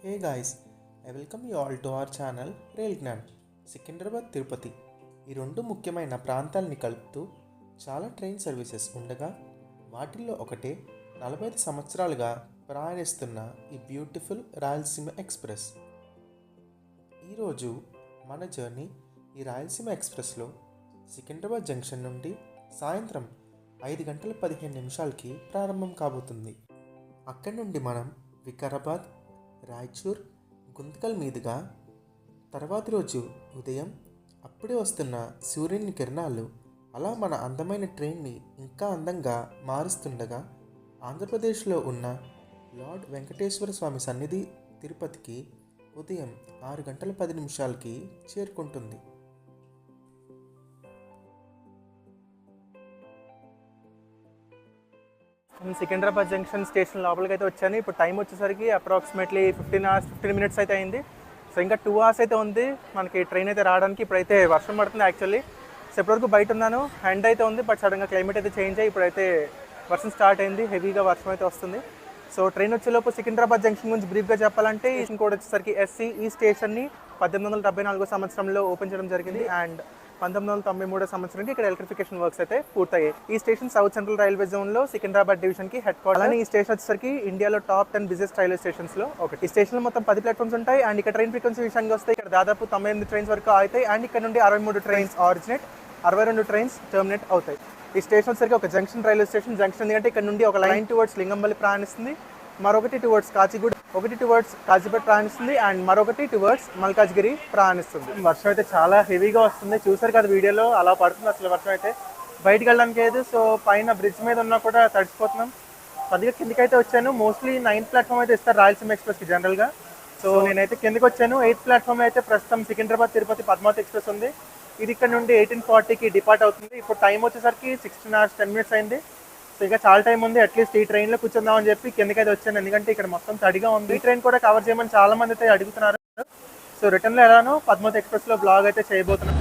Hey guys, I welcome you all to our channel rail Gyan. Secunderabad Tirupati ఈ రెండు ముఖ్యమైన ప్రాంతాలని కలుపుతూ చాలా ట్రైన్ సర్వీసెస్ ఉండగా వాటిల్లో ఒకటే 45 సంవత్సరాలుగా ప్రయాణిస్తున్న ఈ బ్యూటిఫుల్ రాయలసీమ ఎక్స్ప్రెస్. ఈరోజు మన జర్నీ ఈ రాయలసీమ ఎక్స్ప్రెస్లో సికింద్రాబాద్ జంక్షన్ నుండి సాయంత్రం 5 గంటల 15 నిమిషాలకి ప్రారంభం కాబోతుంది. అక్కడి నుండి మనం వికారాబాద్, రాయచూర్, గుంతకల్ మీదుగా తర్వాతి రోజు ఉదయం అప్పుడే వస్తున్న సూర్యుని కిరణాలు అలా మన అందమైన ట్రైన్ని ఇంకా అందంగా మారుస్తుండగా ఆంధ్రప్రదేశ్లో ఉన్న లార్డ్ వెంకటేశ్వర స్వామి సన్నిధి తిరుపతికి ఉదయం 6 గంటల 10 నిమిషాలకి చేరుకుంటుంది. సికింద్రాబాద్ జంక్షన్ స్టేషన్ లోపలికి అయితే వచ్చాను. ఇప్పుడు టైం వచ్చేసరికి అప్రాక్సిమేట్లీ 15 మినిట్స్ అయితే అయింది. సో ఇంకా 2 hours అయితే ఉంది మనకి ట్రైన్ అయితే రావడానికి. ఇప్పుడైతే వర్షం పడుతుంది యాక్చువల్లీ. సో ఇప్పటివరకు బయట ఉన్నాను, ఎండ్ అయితే ఉంది, బట్ సడన్గా క్లైమేట్ అయితే చేంజ్ అయ్యి ఇప్పుడైతే వర్షం స్టార్ట్ అయింది, హెవీగా వర్షం అయితే వస్తుంది. సో ట్రైన్ వచ్చేలోపు సికింద్రాబాద్ జంక్షన్ గురించి బ్రీఫ్గా చెప్పాలంటే ఈ స్టేషన్ కోడ్ వచ్చేసరికి SC. ఈ స్టేషన్ని 1874 సంవత్సరంలో ఓపెన్ చేయడం జరిగింది అండ్ 1993 సంవత్సరానికి ఇక్కడ ఎలక్ట్రిఫికేషన్ వర్క్స్ అయితే పూర్తయ్యాయి. ఈ స్టేషన్ సౌత్ సెంట్రల్ రైల్వే జోన్లో సికింద్రాబాద్ డివిజన్కి హెడ్ క్వార్టర్. అలానే ఈ స్టేషన్ వచ్చేసరికి ఇండియాలో టాప్ 10 బిజియెస్ట్ రైల్వే స్టేషన్స్లో ఒకటి. ఈ స్టేషన్లో మొత్తం 10 ప్లాట్ఫామ్స్ ఉంటాయి అండ్ ఇక్కడ ట్రైన్ ఫ్రీక్వెన్సీ విషయానికి వస్తే ఇక్కడ దాదాపు 98 ట్రైన్స్ వరకు అవుతాయి అండ్ ఇక్కడ నుండి 63 ట్రైన్స్ ఆరిజినేట్, 62 ట్రైన్స్ టర్మినేట్ అవుతాయి. ఈ స్టేషన్ వచ్చేసరికి ఒక జంక్షన్ రైల్వే స్టేషన్. జంక్షన్ ఎందుకంటే ఇక్కడ నుండి ఒక లైన్ టువర్డ్స్ లింగంపల్లి ప్రయాణిస్తుంది, మరొకటి టువర్డ్స్ కాచిగూడ, ఒకటి టువర్డ్స్ కాజీపేట ప్రయాణిస్తుంది అండ్ మరొకటి టువర్డ్స్ మల్కాజ్గిరి ప్రయాణిస్తుంది. వర్షం అయితే చాలా హెవీగా వస్తుంది, చూసారు కదా వీడియోలో, అలా పడుతుంది అసలు వర్షం అయితే. బయటికి వెళ్ళడానికి లేదు, సో పైన బ్రిడ్జ్ మీద ఉన్నా కూడా తడిసిపోతున్నాం. కొద్దిగా కిందకైతే వచ్చాను. మోస్ట్లీ 9th ప్లాట్ఫామ్ అయితే ఇస్తారు రాయలసీమ ఎక్స్ప్రెస్కి జనరల్గా. సో నేనైతే కిందకి వచ్చాను. 8th ప్లాట్ఫామ్ అయితే ప్రస్తుతం సికింద్రాబాద్ తిరుపతి పద్మావతి ఎక్స్ప్రెస్ ఉంది. ఇది ఇక్కడ నుండి 1840కి డిపార్ట్ అవుతుంది. ఇప్పుడు టైం వచ్చేసరికి 16 hours 10 minutes అయింది. సో ఇక చాలా టైం ఉంది, అట్లీస్ట్ ఈ ట్రైన్లో కూర్చుందామని చెప్పి కిందకైతే వచ్చాను, ఎందుకంటే ఇక్కడ మొత్తం తడిగా ఉంది. ఈ ట్రైన్ కూడా కవర్ చేయమని చాలా మంది అయితే అడుగుతున్నారు. సో రిటర్న్లో ఎలానో పద్మావతి ఎక్స్ప్రెస్లో బ్లాగ్ అయితే చేయబోతున్నాను.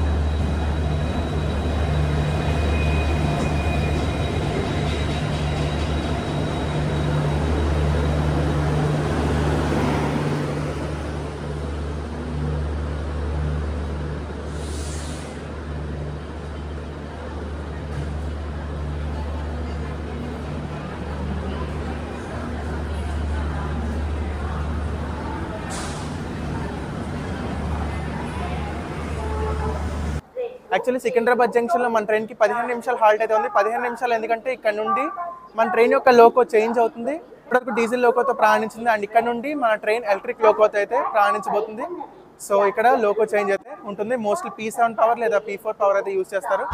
యాక్చువల్లీ సికింద్రాబాద్ జంక్షన్లో మన ట్రైన్కి 15 నిమిషాలు హాల్ట్ అయితే ఉంది. 15 నిమిషాలు ఎందుకంటే ఇక్కడ నుండి మన ట్రైన్ యొక్క లోకో చేంజ్ అవుతుంది. ఇప్పటివరకు డీజిల్ లోకోతో ప్రయాణించింది అండ్ ఇక్కడ నుండి మన ట్రైన్ ఎలక్ట్రిక్ లోకోతో అయితే ప్రయాణించబోతుంది. సో ఇక్కడ లోకో చేంజ్ అయితే ఉంటుంది. మోస్ట్లీ P7 పవర్ లేదా P4 పవర్ అయితే యూజ్ చేస్తారు.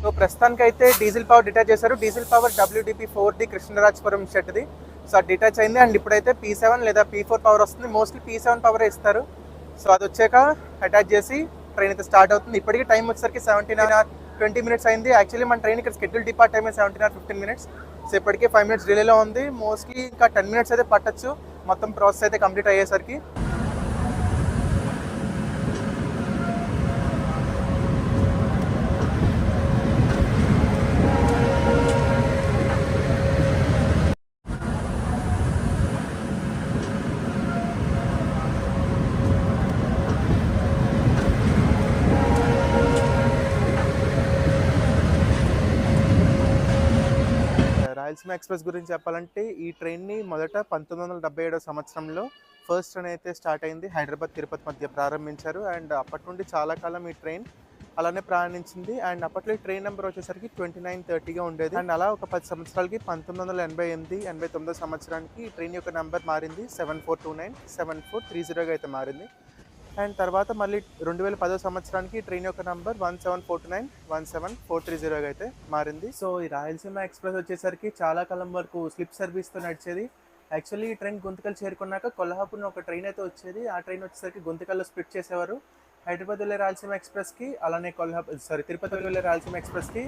సో ప్రస్తుతానికి అయితే డీజిల్ పవర్ డిటాచ్ చేశారు. డీజిల్ పవర్ WDP-4D కృష్ణరాజపురం షెట్ది. సో అది డిటాచ్ అయింది అండ్ ఇప్పుడైతే P7 లేదా P4 పవర్ వస్తుంది. మోస్ట్లీ P7 పవరే ఇస్తారు. సో అది వచ్చాక అటాచ్ చేసి ట్రైన్ అయితే స్టార్ట్ అవుతుంది. ఇప్పటికీ టైం వచ్చేసరికి 17 hours 20 minutes అయింది. యాక్చువల్లీ మన ట్రైన్ ఇక్కడ schedule depart time 17 hours 15 minutes. So ఇప్పటికీ 5 minutes డిలేలో ఉంది. మోస్ట్లీ ఇంకా 10 minutes అయితే పట్టచ్చు మొత్తం ప్రాసెస్ అయితే కంప్లీట్ అయ్యేసరికి. రాయలసీమ ఎక్స్ప్రెస్ గురించి చెప్పాలంటే ఈ ట్రైన్ని మొదట 1977 సంవత్సరంలో ఫస్ట్ ట్రైన్ అయితే స్టార్ట్ అయింది. హైదరాబాద్ తిరుపతి మధ్య ప్రారంభించారు అండ్ అప్పటి నుండి చాలా కాలం ఈ ట్రైన్ అలానే ప్రయాణించింది. అండ్ అప్పట్లో ఈ ట్రైన్ నెంబర్ వచ్చేసరికి 2930గా ఉండేది అండ్ అలా ఒక 10 సంవత్సరాలకి 1988-89 సంవత్సరానికి ఈ ట్రైన్ యొక్క నెంబర్ మారింది. 7429 7430గా అయితే మారింది. అండ్ తర్వాత మళ్ళీ 2010 సంవత్సరానికి ట్రైన్ యొక్క నంబర్ 17429 17430గా అయితే మారింది. సో ఈ రాయలసీమ ఎక్స్ప్రెస్ వచ్చేసరికి చాలా కాలం వరకు స్లిప్ సర్వీస్తో నడిచేది. యాక్చువల్లీ ఈ ట్రైన్ గుంతకల్ చేరుకున్నాక కొల్హాపూర్ ఒక ట్రైన్ అయితే వచ్చేది. ఆ ట్రైన్ వచ్చేసరికి గుంతకల్లో స్ప్లిట్ చేసేవారు. హైదరాబాద్ వెళ్ళే రాయలసీమ ఎక్స్ప్రెస్కి అలానే తిరుపతి వెళ్ళే రాయలసీమ ఎక్స్ప్రెస్కి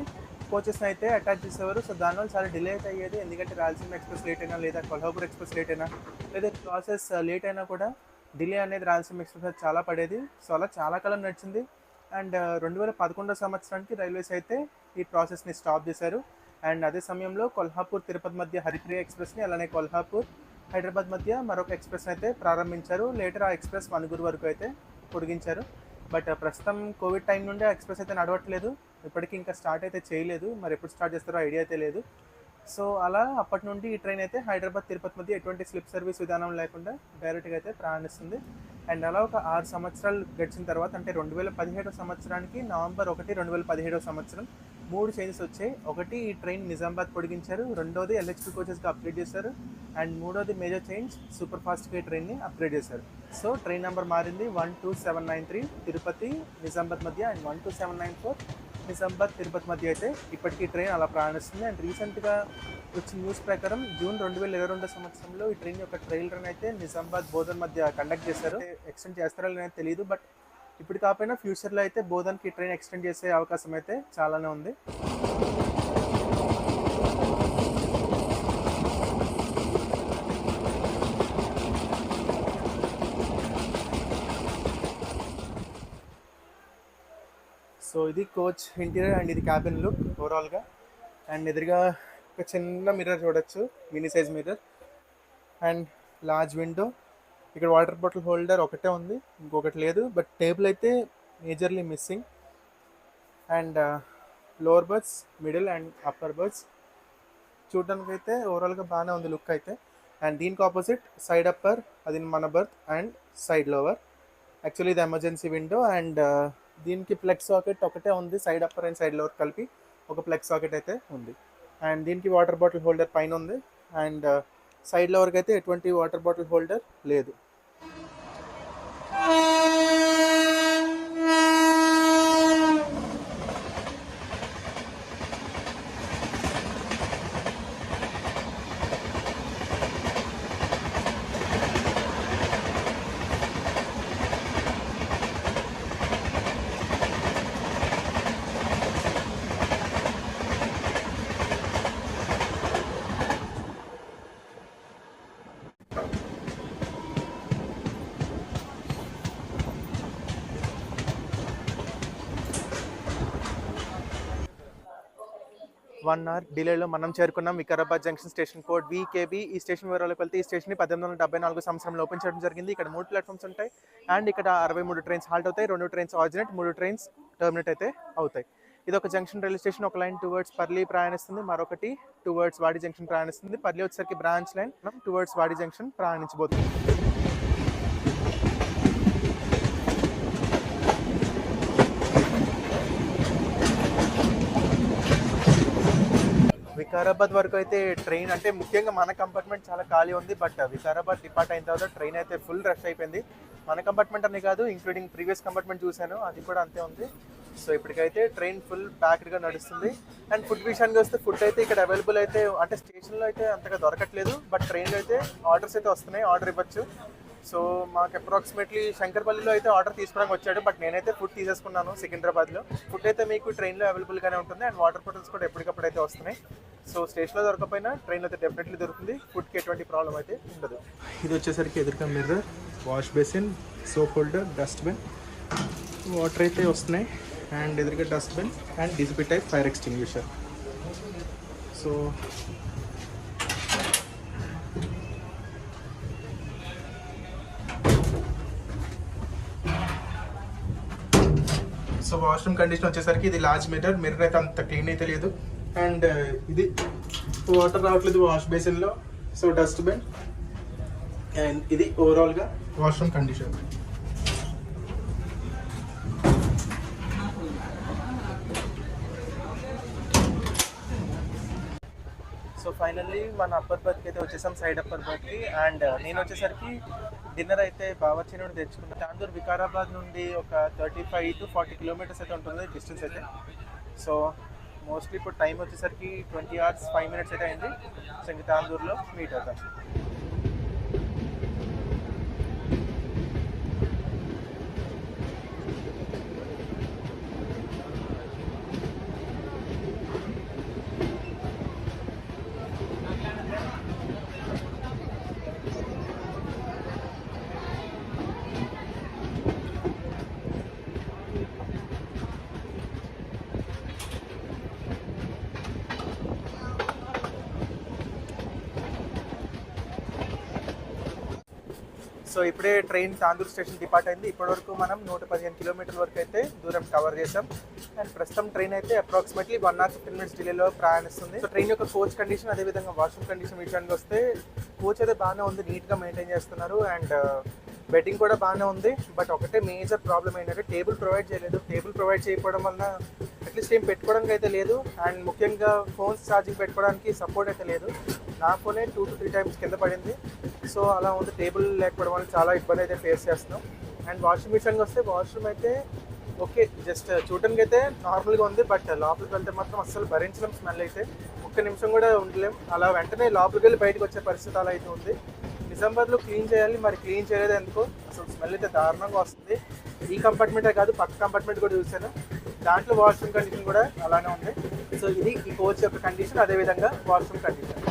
కోచెస్ని అయితే అటాచ్ చేసేవారు. సో దానివల్ల చాలా డిలే అయితే అయ్యేది, ఎందుకంటే రాయలసీమ ఎక్స్ప్రెస్ లేట్ అయినా లేదా కొల్హాపూర్ ఎక్స్ప్రెస్ లేట్ అయినా లేదా ప్రాసెస్ లేట్ అయినా కూడా డిలే అనేది రాయలసీమ ఎక్స్ప్రెస్ చాలా పడేది. సో అలా చాలా కాలం నడిచింది. అండ్ 2011 సంవత్సరానికి రైల్వేస్ అయితే ఈ ప్రాసెస్ని స్టాప్ చేశారు. అండ్ అదే సమయంలో కొల్హాపూర్ తిరుపతి మధ్య హరిప్రియ ఎక్స్ప్రెస్ని, అలానే కొల్హాపూర్ హైదరాబాద్ మధ్య మరొక ఎక్స్ప్రెస్ అయితే ప్రారంభించారు. లేటర్ ఆ ఎక్స్ప్రెస్ మనుగురు వరకు అయితే పొడిగించారు. బట్ ప్రస్తుతం కోవిడ్ టైం నుండి ఆ ఎక్స్ప్రెస్ అయితే నడవట్లేదు. ఇప్పటికీ ఇంకా స్టార్ట్ అయితే చేయలేదు. మరి ఎప్పుడు స్టార్ట్ చేస్తారో ఐడియా అయితే లేదు. సో అలా అప్పటి నుండి ఈ ట్రైన్ అయితే హైదరాబాద్ తిరుపతి మధ్య ఎటువంటి స్లిప్ సర్వీస్ విధానం లేకుండా డైరెక్ట్గా అయితే ప్రయాణిస్తుంది. అండ్ అలా ఒక 6 సంవత్సరాలు గడిచిన తర్వాత, అంటే 2017 సంవత్సరానికి నవంబర్ 1, 2017 సంవత్సరం 3 చేంజెస్ వచ్చాయి. ఒకటి, ఈ ట్రైన్ నిజామాబాద్ పొడిగించారు. రెండోది ఎల్హెచ్పి కోచెస్గా అప్గ్రేడ్ చేశారు. అండ్ మూడోది మేజర్ చేంజ్, సూపర్ ఫాస్ట్గా ట్రైన్ని అప్గ్రేడ్ చేశారు. సో ట్రైన్ నెంబర్ మారింది 12793 తిరుపతి నిజామాబాద్ మధ్య, అండ్ 12794 నిజామాబాద్ తిరుపతి మధ్య అయితే ఇప్పటికీ ట్రైన్ అలా ప్రయాణిస్తుంది. అండ్ రీసెంట్గా వచ్చిన న్యూస్ ప్రకారం జూన్ 2022 సంవత్సరంలో ఈ ట్రైన్ యొక్క ట్రైల్ రన్ అయితే నిజామాబాద్ బోధన్ మధ్య కండక్ట్ చేశారు. ఎక్స్టెండ్ చేస్తారో లేదో తెలియదు, బట్ ఇప్పుడు కాకపోయినా ఫ్యూచర్లో అయితే బోధన్కి ట్రైన్ ఎక్స్టెండ్ చేసే అవకాశం అయితే చాలానే ఉంది. సో ఇది కోచ్ ఇంటీరియర్ అండ్ ఇది క్యాబిన్ లుక్ ఓవరాల్గా. అండ్ ఎదురుగా ఒక చిన్న మిర్రర్ చూడొచ్చు, mini size mirror. And large window. ఇక్కడ వాటర్ బాటిల్ హోల్డర్ ఒకటే ఉంది, ఇంకొకటి లేదు. బట్ టేబుల్ అయితే majorly missing. And lower births, middle and upper births చూడడానికి అయితే ఓవరాల్గా బాగానే ఉంది లుక్ అయితే. అండ్ దీనికి ఆపోజిట్ సైడ్ అప్పర్, అది మన birth, and side lower. Actually ఇది ఎమర్జెన్సీ విండో. అండ్ దీనికి ప్లగ్ సాకెట్ ఒకటే ఉంది, side upper and side lower కలిపి ఒక ప్లగ్ సాకెట్ అయితే ఉంది. అండ్ దీనికి వాటర్ బాటిల్ హోల్డర్ పైన ఉంది. అండ్ సైడ్ లోవర్కి అయితే ఎటువంటి వాటర్ బాటిల్ హోల్డర్ లేదు. వన్ అవర్ డిలేలో మనం చేరుకున్నాం Vikarabad junction, station code VKB. ఈ స్టేషన్ వివరాలకు వెళ్తే ఈ స్టేషన్ 1874 సంవత్సరంలో ఓపెన్ చేయడం జరిగింది. ఇక్కడ 3 ప్లాట్ఫామ్స్ ఉంటాయి. అండ్ ఇక్కడ 63 ట్రైన్స్ హాల్ట్ అవుతాయి, 2 ట్రైన్స్ ఆర్జినేట్, 3 ట్రైన్స్ టర్మినేట్ అయితే అవుతాయి. ఇది ఒక జంక్షన్ రైల్వే స్టేషన్. ఒక లైన్ టువర్డ్స్ పర్లీ ప్రయాణిస్తుంది, మరొకటి టువర్డ్స్ వాడి జంక్షన్ ప్రయాణిస్తుంది. పర్లీ వచ్చేసరికి బ్రాంచ్ లైన్, టువర్డ్స్ వాడి జంక్షన్ ప్రయాణించబోతుంది. వికారాబాద్ వరకు అయితే ట్రైన్, అంటే ముఖ్యంగా మన కంపార్ట్మెంట్ చాలా ఖాళీ ఉంది. బట్ వికారాబాద్ డిపార్ట్ అయిన తర్వాత ట్రైన్ అయితే ఫుల్ రష్ అయిపోయింది. మన కంపార్ట్మెంట్ అనే కాదు, ఇంక్లూడింగ్ ప్రీవియస్ కంపార్ట్మెంట్ చూశాను, అది కూడా అంతే ఉంది. సో ఇప్పటికైతే ట్రైన్ ఫుల్ ప్యాక్డ్గా నడుస్తుంది. అండ్ ఫుడ్ విషయానికి వస్తే ఫుడ్ అయితే ఇక్కడ అవైలబుల్ అయితే, అంటే స్టేషన్లో అయితే అంతగా దొరకట్లేదు. బట్ ట్రైన్లో అయితే ఆర్డర్స్ అయితే వస్తున్నాయి, ఆర్డర్ ఇవ్వచ్చు. సో మాకు అప్రాక్సిమేట్లీ శంకర్పల్లిలో అయితే ఆర్డర్ తీసుకోవడానికి వచ్చాడు. బట్ నేనైతే ఫుడ్ తీసేసుకున్నాను సికింద్రాబాద్లో. ఫుడ్ అయితే మీకు ట్రైన్లో అవైలబుల్గానే ఉంటుంది. అండ్ వాటర్ బాటిల్స్ కూడా ఎప్పటికప్పుడు అయితే వస్తున్నాయి. సో స్టేషన్లో దొరకపోయినా ట్రైన్లో అయితే డెఫినెట్లీ దొరుకుతుంది. ఫుడ్కి ఎటువంటి ప్రాబ్లం అయితే ఉండదు. ఇది వచ్చేసరికి ఎదురుగా mirror, wash basin, soap holder, dustbin, water అయితే వస్తున్నాయి. అండ్ ఎదురుగా dustbin and DGP type fire extinguisher. So washroom condition వచ్చేసరికి ఇది లార్జ్ మిర్రర్ అయితే అంత క్లీన్ అయితే లేదు. అండ్ ఇది వాటర్ రావట్లేదు వాష్ బేసిన్లో. So dustbin. అండ్ ఇది ఓవరాల్గా వాష్రూమ్ కండిషన్. సో ఫైనల్లీ మన అప్పర్ బర్త్కి అయితే వచ్చేసాం, సైడ్ అప్పర్ బర్త్కి. అండ్ నేను వచ్చేసరికి డిన్నర్ అయితే బావర్చి నుండి తెచ్చుకున్నాను. తాందూర్ వికారాబాద్ నుండి ఒక 35 to 40 కిలోమీటర్స్ అయితే ఉంటుంది డిస్టెన్స్ అయితే. సో మోస్ట్లీ ఇప్పుడు టైం వచ్చేసరికి 20 hours 5 minutes అయితే అయింది. సో ఇంక తాందూర్లో మీట్ అవుతాం. సో ఇప్పుడే ట్రైన్ తాందూర్ స్టేషన్ డిపార్ట్ అయింది. ఇప్పటివరకు మనం 115 కిలోమీటర్ల వరకు అయితే దూరం కవర్ చేసాం. అండ్ ప్రస్తుతం ట్రైన్ అయితే అప్రాక్సిమేట్లీ 1 hour 15 minutes డిలేలో ప్రయాణిస్తుంది. సో ట్రైన్ యొక్క కోచ్ కండిషన్, అదేవిధంగా వాష్రూమ్ కండిషన్ విషయానికి వస్తే కోచ్ అయితే బాగానే ఉంది, నీట్గా మెయింటైన్ చేస్తున్నారు. అండ్ బెడ్డింగ్ కూడా బాగానే ఉంది. బట్ ఒకటే మేజర్ ప్రాబ్లం ఏంటంటే టేబుల్ ప్రొవైడ్ చేయలేదు. టేబుల్ ప్రొవైడ్ చేయకపోవడం వల్ల అట్లీస్ట్ ఏం పెట్టుకోవడానికి అయితే లేదు. అండ్ ముఖ్యంగా ఫోన్స్ ఛార్జింగ్ పెట్టుకోవడానికి సపోర్ట్ అయితే లేదు. నా ఫోనే 2 to 3 times కింద పడింది. సో అలా ఉంది, టేబుల్ లేకపోవడం వల్ల చాలా ఇబ్బంది అయితే ఫేస్ చేస్తున్నాం. అండ్ వాష్రూమ్ విషయానికి వస్తే వాష్రూమ్ అయితే ఓకే, జస్ట్ చూడడానికి అయితే నార్మల్గా ఉంది. బట్ లోపలికి వెళ్తే మాత్రం అస్సలు భరించలేం. స్మెల్ అయితే ఒక్క నిమిషం కూడా ఉండలేం. అలా వెంటనే లోపలికి వెళ్ళి బయటకు వచ్చే పరిస్థితి అలా అయితే ఉంది. నిజామాబాద్లో క్లీన్ చేయాలి, మరి క్లీన్ చేయలేదు ఎందుకో. అసలు స్మెల్ అయితే దారుణంగా వస్తుంది. ఈ కంపార్ట్మెంటే కాదు, పక్క కంపార్ట్మెంట్ కూడా చూశాను, దాంట్లో వాష్రూమ్ కండిషన్ కూడా అలానే ఉంది. సో ఇది ఈ కోచ్ యొక్క కండిషన్, అదేవిధంగా వాష్రూమ్ కండిషన్.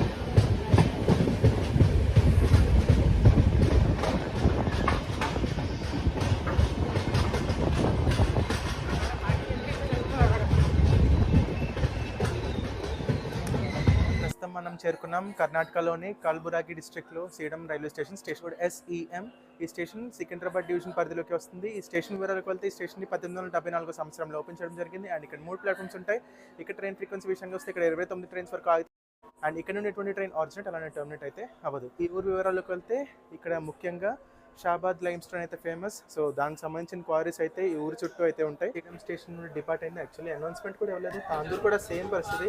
మనం చేరుకున్నాం కర్ణాటకలోని కల్బురాగి డిస్ట్రిక్ట్లో సేడం రైల్వే స్టేషన్. స్టేషన్ కూడా SEM. ఈ స్టేషన్ సికింద్రాబాద్ డివిజన్ పరిధిలోకి వస్తుంది. ఈ స్టేషన్ వివరాలకు వెళ్తే ఈ స్టేషన్ 1874 సంవత్సరంలో ఓపెన్ చేయడం జరిగింది. అండ్ ఇక్కడ 3 ప్లాట్ఫామ్స్ ఉంటాయి. ఇక్కడ ట్రైన్ ఫ్రీక్వెన్సీ విషయంగా వస్తే ఇక్కడ 29 ట్రైన్స్ వరకు ఆగుతాయి. అండ్ ఇక్కడ నుండి 20 ట్రైన్ ఆరిజినేట్, అలానే టర్మినేట్ అయితే అవ్వదు. ఈ ఊరు వివరాలకు వెళ్తే ఇక్కడ ముఖ్యంగా షాబాద్ లైమ్ స్టోన్ అయితే ఫేమస్. సో దానికి సంబంధించిన క్వారీస్ అయితే ఈ ఊరు చుట్టూ అయితే ఉంటాయి. సేడం స్టేషన్ నుండి డిపార్ట్ అయింది. యాక్చువల్లీ అనౌన్స్మెంట్ కూడా ఇవ్వలేదు. తాందూర్ కూడా సేమ్ పరిస్థితి,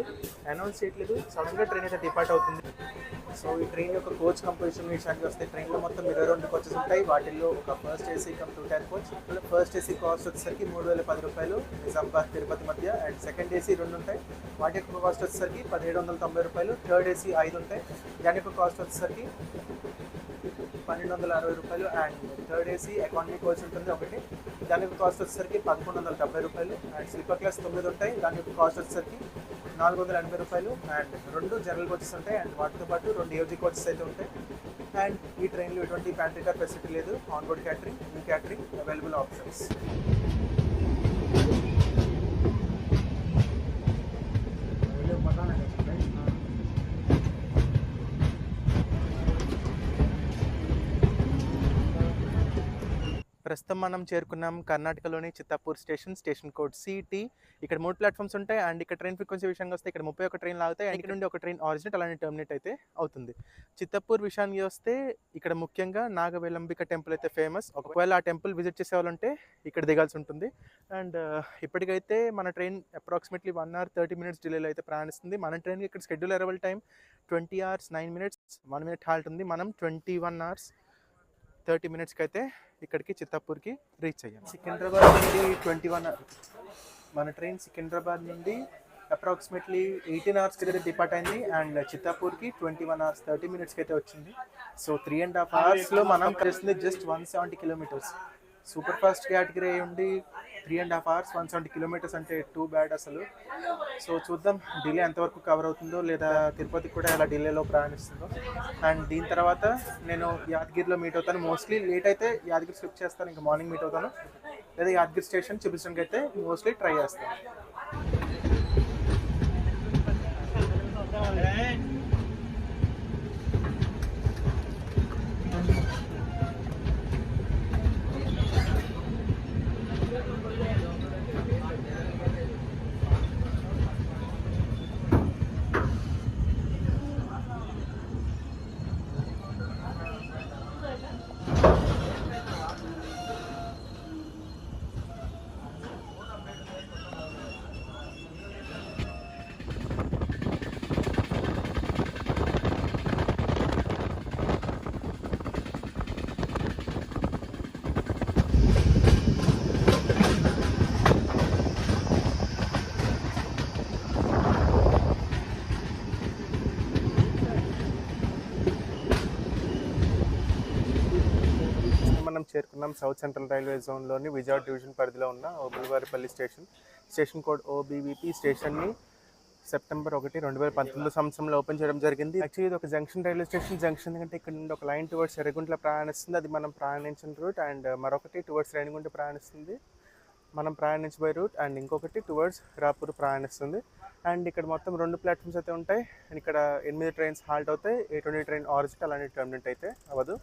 అనౌన్స్ చేయట్లేదు. సడన్గా ట్రైన్ అయితే డిపార్ట్ అవుతుంది. సో ఈ ట్రైన్ యొక్క కోచ్ కంపోజిషన్ విషయానికి వస్తే ట్రైన్లో మొత్తం 22 కోచెస్ ఉంటాయి. వాటిల్లో ఒక first AC come 2 tier coach. First AC cost వచ్చేసరికి 3010 రూపాయలు నిజామాబాద్ తిరుపతి మధ్య. అండ్ సెకండ్ ఏసీ 2 ఉంటాయి, వాటి యొక్క కాస్ట్ వచ్చేసరికి 1790 రూపాయలు. థర్డ్ ఏసీ 5 ఉంటాయి, దాని యొక్క కాస్ట్ వచ్చేసరికి 1260 రూపాయలు. And third AC economy coach ఉంటుంది ఒకటి, దాని యొక్క కాస్ట్ వచ్చేసరికి 1170 రూపాయలు. అండ్ స్లీపర్ క్లాస్ 9 ఉంటాయి, దాని యొక్క కాస్ట్ వచ్చేసరికి 480 రూపాయలు. అండ్ 2 జనరల్ కోచెస్ ఉంటాయి, అండ్ వాటితో పాటు 2 AOG కోచెస్ అయితే ఉంటాయి. అండ్ ఈ ట్రైన్లో ఎటువంటి ప్యాంట్రీ కార్ ఫెసిలిటీ లేదు. ఆన్ బోర్డ్ క్యాటరింగ్, ఈ క్యాటరింగ్ అవైలబుల్ ఆప్షన్స్. ప్రస్తుతం మనం చేరుకున్నాం కర్ణాటకలోని Chittapur station. Station code CT. ఇక్కడ 3 ప్లాట్ఫామ్స్ ఉంటాయి. అండ్ ఇక్కడ ట్రైన్ ఫ్రీక్వెన్సీ విషయంగా వస్తే ఇక్కడ 31 ట్రైన్లు ఆగుతాయి. అండ్ ఇక్కడ నుండి ఒక ట్రైన్ ఆరిజినేట్, అలానే టర్మినేట్ అయితే అవుతుంది. చిత్తాపూర్ విషయానికి వస్తే ఇక్కడ ముఖ్యంగా నాగవేలంబిక టెంపుల్ అయితే ఫేమస్. ఒకవేళ ఆ టెంపుల్ విజిట్ చేసేవాళ్ళంటే ఇక్కడ దిగాల్సి ఉంటుంది. అండ్ ఇప్పటికైతే మన ట్రైన్ అప్రాక్సిమేట్లీ 1 hour 30 minutes డిలేలో అయితే ప్రయాణిస్తుంది. మన ట్రైన్కి ఇక్కడ schedule arrival time 20 hours 9 minutes, 1 minute halt ఉంది. మనం 21 hours 30 minutesకి అయితే ఇక్కడికి చిత్తాపూర్కి రీచ్ అయ్యాం. సికింద్రాబాద్ నుండి 21 మన ట్రైన్ సికింద్రాబాద్ నుండి అప్రాక్సిమేట్లీ 18 hours అయితే డిపార్ట్ అయింది. అండ్ చిత్తాపూర్కి 21 hours 30 minutesకి అయితే వచ్చింది. సో 3.5 hours మనం చేస్తుంది just 170 kilometers. Super fast category ఉండి 3.5 hours 170 kilometers అంటే టూ బ్యాడ్ అసలు. సో చూద్దాం డిలే ఎంతవరకు కవర్ అవుతుందో, లేదా తిరుపతికి కూడా ఎలా డిలేలో ప్రయాణిస్తుందో. అండ్ దీని తర్వాత నేను యాదగిరిలో మీట్ అవుతాను. మోస్ట్లీ లేట్ అయితే యాదగిరి స్లిప్ చేస్తాను, ఇంకా మార్నింగ్ మీట్ అవుతాను. లేదా యాదగిరి స్టేషన్ చూపించడానికి అయితే మోస్ట్లీ ట్రై చేస్తాను. మనం చేరుకున్నాం సౌత్ సెంట్రల్ రైల్వే జోన్లోని విజయవాడ డివిజన్ పరిధిలో ఉన్న Obulavaripalli station. Station code OBVP. స్టేషన్ని సెప్టెంబర్ 1, 2019 సంవత్సరంలో ఓపెన్ చేయడం జరిగింది. యాక్చువల్లీ ఇది ఒక జంక్షన్ రైల్వే స్టేషన్. జంక్షన్ కంటే ఇక్కడ నుండి ఒక లైన్ టువర్డ్స్ ఎర్రగుంట్ల ప్రయాణిస్తుంది, అది మనం ప్రయాణించిన రూట్. అండ్ మరొకటి టువర్డ్స్ రేణిగుంట ప్రయాణిస్తుంది, మనం ప్రయాణించబోయే రూట్. అండ్ ఇంకొకటి టువర్డ్స్ రాపూర్ ప్రయాణిస్తుంది. అండ్ ఇక్కడ మొత్తం 2 ప్లాట్ఫామ్స్ అయితే ఉంటాయి. అండ్ ఇక్కడ 8 ట్రైన్స్ హాల్ట్ అవుతాయి. 20 ట్రైన్ ఆరిజినేట్, అలానే టర్మినేట్ అయితే అవ్వదు.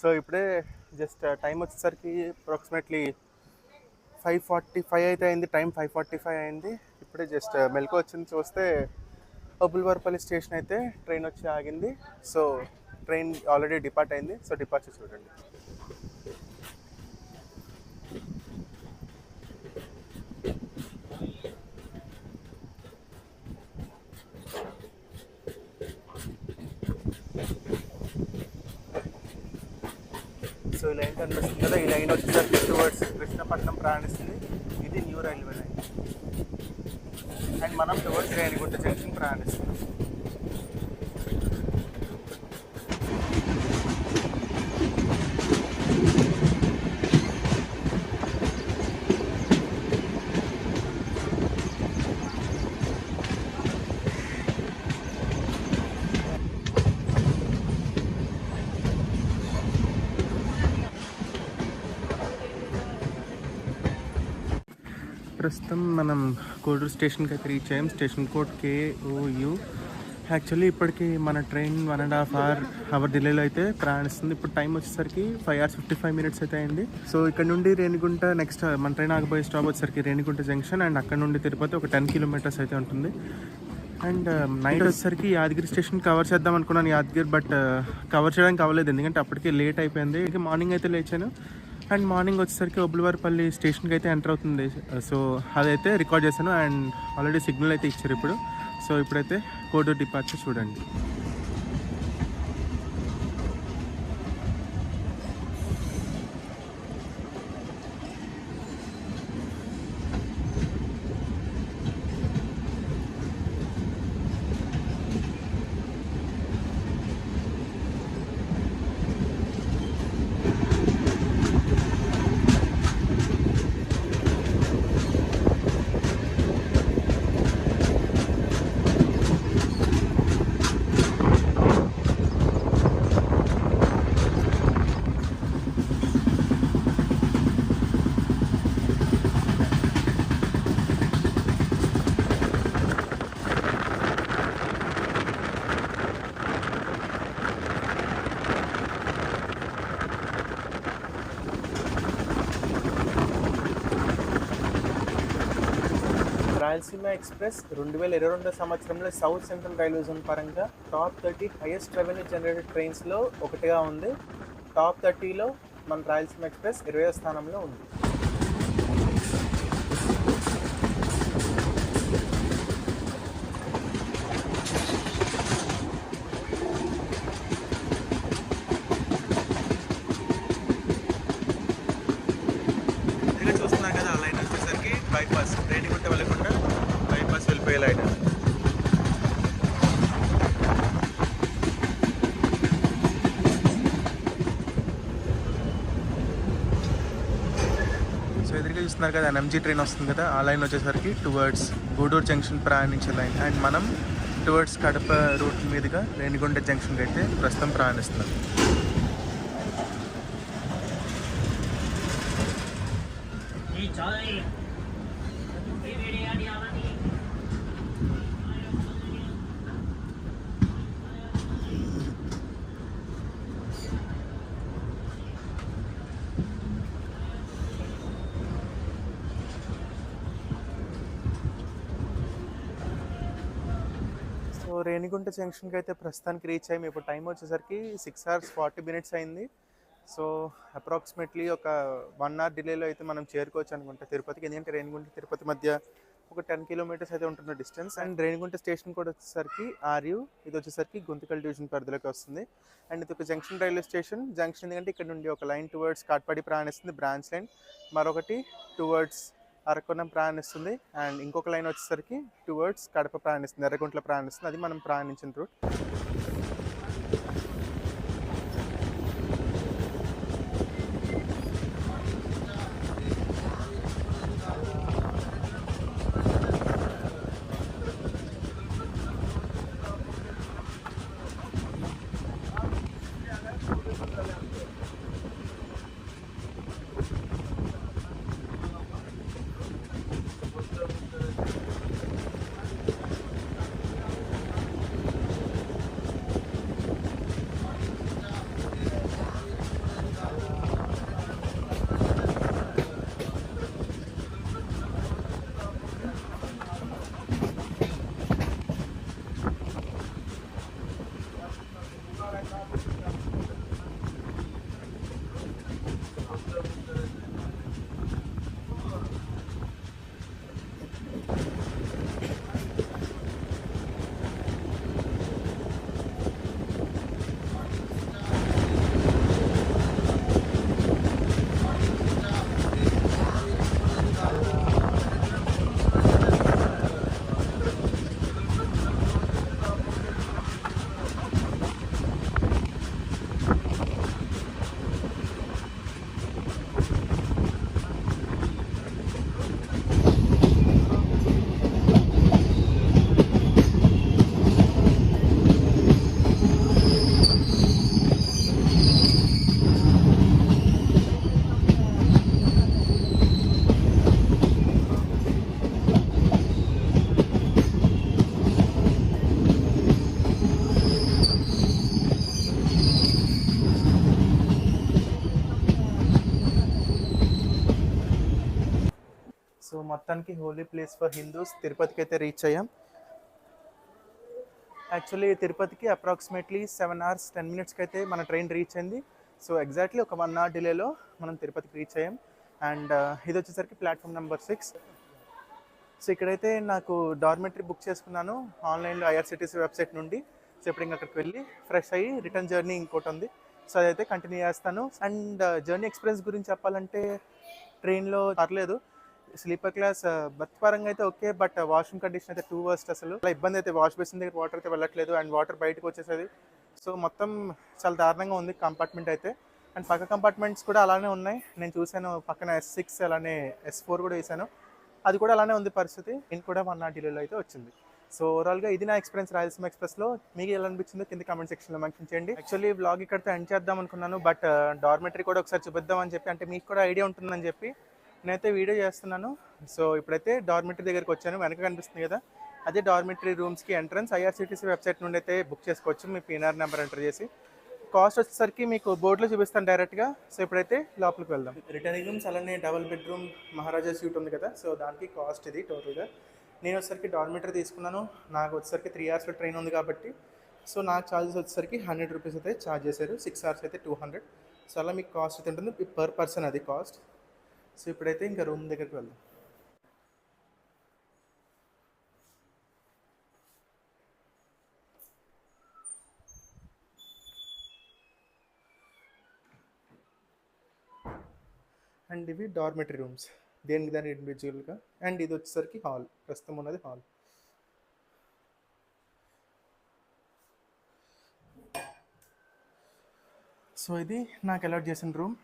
సో ఇప్పుడే జస్ట్ టైం వచ్చేసరికి అప్రాక్సిమేట్లీ 5:45 అయితే అయింది. టైం 5:45 అయింది. ఇప్పుడే జస్ట్ మెలకు వచ్చింది. చూస్తే అబుల్వారపల్లి స్టేషన్ అయితే ట్రైన్ వచ్చి ఆగింది. సో ట్రైన్ ఆల్రెడీ డిపార్ట్ అయింది. సో డిపార్చర్ చూడండి. సో ఈ లైన్ కనిపిస్తుంది కదా, ఈ లైన్ వచ్చేసరికి టువర్డ్స్ కృష్ణపట్నం ప్రయాణిస్తుంది. ఇది న్యూ రైల్వే లైన్. అండ్ మనం టువర్డ్స్ రేణిగుంట జంక్షన్ ప్రయాణిస్తున్నాం. ప్రస్తుతం మనం కోడూరు స్టేషన్కి అయితే రీచ్ అయ్యాం. Station code KOU. యాక్చువల్లీ ఇప్పటికి మన ట్రైన్ 1.5 అవర్ డిలేలో అయితే ప్రయాణిస్తుంది. ఇప్పుడు టైం వచ్చేసరికి 5:55 అయితే అయింది. సో ఇక్కడ నుండి రేణిగుంట నెక్స్ట్ మన ట్రైన్ ఆగిపోయే స్టాప్ వచ్చేసరికి రేణిగుంట జంక్షన్. అండ్ అక్కడ నుండి తిరుపతి ఒక 10 కిలోమీటర్స్ అయితే ఉంటుంది. అండ్ నైట్ వచ్చేసరికి యాదగిరి స్టేషన్ కవర్ చేద్దాం అనుకున్నాను, యాదగిరి. బట్ కవర్ చేయడానికి అవ్వలేదు, ఎందుకంటే అప్పటికే లేట్ అయిపోయింది. ఇంకా మార్నింగ్ అయితే లేచాను. అండ్ మార్నింగ్ వచ్చేసరికి అబుల్వారపల్లి స్టేషన్కి అయితే ఎంటర్ అవుతుంది. సో అదైతే రికార్డ్ చేశాను. అండ్ ఆల్రెడీ సిగ్నల్ అయితే ఇచ్చారు ఇప్పుడు. సో ఇప్పుడైతే కోడూరు డిపార్చర్ చూడండి. రాయలసీమ ఎక్స్ప్రెస్ 2022 సంవత్సరంలో సౌత్ సెంట్రల్ రైల్వే జోన్ పరంగా టాప్ 30 హైయెస్ట్ రెవెన్యూ జనరేటెడ్ ట్రైన్స్లో ఒకటిగా ఉంది. టాప్ 30లో మన రాయలసీమ ఎక్స్ప్రెస్ 20వ స్థానంలో ఉంది. చూస్తున్నారు కదా, ఆ లైన్ వచ్చేసరికి బైపాస్ రేణిగుంట వెళ్ళకుండా బైపాస్ వెళ్ళిపోయే లైన్. సో ఎదురుగా చూస్తున్నారు కదా, NMG ట్రైన్ వస్తుంది కదా, ఆ లైన్ వచ్చేసరికి టువర్డ్స్ గూడూరు జంక్షన్ ప్రయాణించే లైన్. అండ్ మనం టువర్డ్స్ కడప రూట్ మీదుగా రేణిగుంట జంక్షన్కి అయితే ప్రస్తుతం ప్రయాణిస్తున్నాం. సో రేణిగుంట జంక్షన్కి అయితే ప్రస్తుతానికి రీచ్ అయ్యాము. ఇప్పుడు టైం వచ్చేసరికి 6:40 అయింది. సో అప్రాక్సిమేట్లీ ఒక 1 అవర్ డిలేలో అయితే మనం చేరుకోవచ్చు అనుకుంటా తిరుపతికి. ఎందుకంటే రేణిగుంట తిరుపతి మధ్య ఒక 10 కిలోమీటర్స్ అయితే ఉంటుంది డిస్టెన్స్. అండ్ రేణిగుంట స్టేషన్ కూడా వచ్చేసరికి RU, ఇది వచ్చేసరికి గుంతకల్ డివిజన్ పరిధిలోకి వస్తుంది. అండ్ ఇది ఒక జంక్షన్ రైల్వే స్టేషన్. జంక్షన్ ఎందుకంటే ఇక్కడ నుండి ఒక లైన్ టువర్డ్స్ కాట్పాడి ప్రయాణిస్తుంది, బ్రాంచ్ లైన్. మరొకటి టువర్డ్స్ అరకొండం ప్రయాణిస్తుంది. అండ్ ఇంకొక లైన్ వచ్చేసరికి టువర్డ్స్ కడప ప్రయాణిస్తుంది, ఎర్రగుంట్ల ప్రయాణిస్తుంది. అది మనం ప్రయాణించిన రూట్. సో మొత్తానికి హోలీ ప్లేస్ ఫర్ హిందూస్ తిరుపతికి అయితే రీచ్ అయ్యాం. యాక్చువల్లీ తిరుపతికి అప్రాక్సిమేట్లీ 7 hours 10 minutesకి అయితే మన ట్రైన్ రీచ్ అయింది. సో ఎగ్జాక్ట్లీ ఒక 1 hour డిలేలో మనం తిరుపతికి రీచ్ అయ్యాం. అండ్ ఇది వచ్చేసరికి ప్లాట్ఫామ్ నెంబర్ 6. సో ఇక్కడైతే నాకు డార్మెటరీ బుక్ చేసుకున్నాను ఆన్లైన్లో ఐఆర్సిటీసీ వెబ్సైట్ నుండి. సో ఇప్పుడు ఇంకా అక్కడికి వెళ్ళి ఫ్రెష్ అయ్యి రిటర్న్ జర్నీ ఇంకోటి ఉంది, సో అదైతే కంటిన్యూ చేస్తాను. అండ్ జర్నీ ఎక్స్పీరియన్స్ గురించి చెప్పాలంటే ట్రైన్లో పర్లేదు, స్లీపర్ క్లాస్ బర్త్ పరంగా అయితే ఓకే, బట్ వాష్రూమ్ కండిషన్ అయితే టూ వర్స్ట్. అసలు చాలా ఇబ్బంది అయితే, వాష్ బేసిన్ దగ్గర వాటర్ అయితే వెళ్ళట్లేదు అండ్ వాటర్ బయటకు వచ్చేసేది. సో మొత్తం చాలా దారుణంగా ఉంది కంపార్ట్మెంట్ అయితే. అండ్ పక్క కంపార్ట్మెంట్స్ కూడా అలానే ఉన్నాయి, నేను చూశాను. పక్కన S6 అలానే S4 కూడా వేసాను, అది కూడా అలానే ఉంది పరిస్థితి. నేను కూడా 1 hour డిలేలో అయితే వచ్చింది. సో ఓవరాల్గా ఇది నా ఎక్స్పీరియన్స్ రాయలసీమ ఎక్స్ప్రెస్లో. మీకు ఎలా అనిపించిందో కింద కామెంట్ సెక్షన్లో మెన్షన్ చేయండి. యాక్చువల్లీ వ్లాగ్ ఇక్కడితో ఎండ్ చేద్దాం అనుకున్నాను, బట్ డార్మెటరీ కూడా ఒకసారి చూపిద్దామని చెప్పి, అంటే మీకు కూడా ఐడియా ఉంటుందని చెప్పి నేనైతే వీడియో చేస్తున్నాను. సో ఇప్పుడైతే డార్మెటరీ దగ్గరికి వచ్చాను, వెనక కనిపిస్తుంది కదా అదే డార్మెటరీ రూమ్స్కి ఎంట్రన్స్. ఐఆర్సిటీసీ వెబ్సైట్ నుండి అయితే బుక్ చేసుకోవచ్చు, మీ పిఎన్ఆర్ నెంబర్ ఎంటర్ చేసి. కాస్ట్ వచ్చేసరికి మీకు బోర్డులో చూపిస్తాను డైరెక్ట్గా. సో ఇప్పుడైతే లోపలికి వెళ్దాం. రిటర్నింగ్ రూమ్స్ అలానే డబుల్ బెడ్రూమ్ మహారాజా సూట్ ఉంది కదా, సో దానికి కాస్ట్ ఇది టోటల్గా. నేను వచ్చేసరికి డార్మెటరీ తీసుకున్నాను, నాకు వచ్చేసరికి 3 hours ట్రైన్ ఉంది కాబట్టి. సో నాకు ఛార్జెస్ వచ్చేసరికి 100 rupees అయితే ఛార్జ్ చేశారు, 6 hours అయితే 200. సో అలా మీకు కాస్ట్ అయితే ఉంటుంది పర్ పర్సన్, అది కాస్ట్. సో ఇప్పుడైతే ఇంకా రూమ్ దగ్గరికి వెళ్దాం. అండ్ ఇవి డార్మెటరీ రూమ్స్, దేనికి దాని ఇండివిజువల్గా. అండ్ ఇది వచ్చేసరికి హాల్, ప్రస్తుతం ఉన్నది హాల్. సో ఇది నాకు అలాట్ చేసిన రూమ్.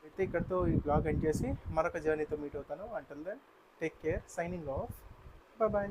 అయితే ఇక్కడితో ఈ బ్లాగ్ ఎండ్ చేసి మరొక జర్నీతో మీట్ అవుతాను. Until then take care, signing off, bye.